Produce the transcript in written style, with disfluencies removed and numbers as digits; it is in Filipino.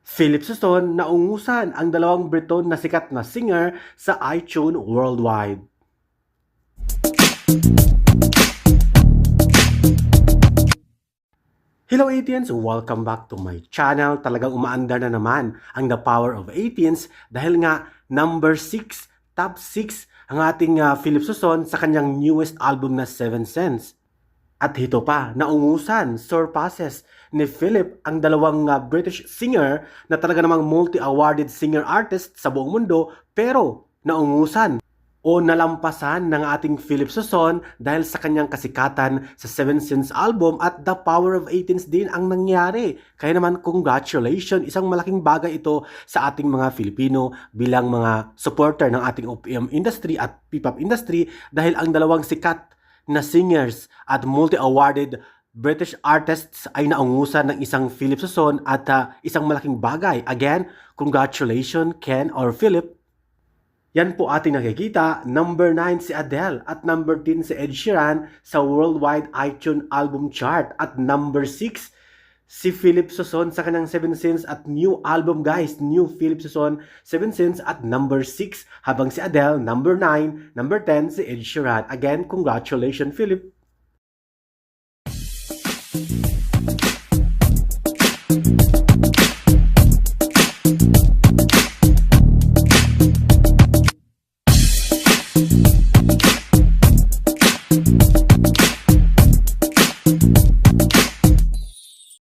Philip Suzon naungusan ang dalawang Briton na sikat na singer sa iTunes worldwide. Hello 18s! Welcome back to my channel. Talagang umaandar na naman ang The Power of 18s dahil nga number 6, top 6 ang ating Philip Suzon sa kanyang newest album na 7 Cents. At ito pa, naungusan, surpasses ni Philip ang dalawang British singer na talaga namang multi-awarded singer-artist sa buong mundo pero naungusan o nalampasan ng ating Philip Suzon dahil sa kanyang kasikatan sa 7 Cents album at The Power of 18s din ang nangyari. Kaya naman congratulations, isang malaking bagay ito sa ating mga Filipino bilang mga supporter ng ating OPM industry at P-pop industry dahil ang dalawang sikat na singers at multi-awarded British artists ay naungusan ng isang Philip Suzon at isang malaking bagay. Again, congratulations Ken or Philip. Yan po ating nakikita, number 9 si Adele at number 10 si Ed Sheeran sa worldwide iTunes album chart at number 6 si Philip Suzon sa kanyang 7 Cents at new album guys, new Philip Suzon 7 Cents at number 6 habang si Adele number 9, number 10 si Ed Sheeran. Again, congratulations Philip.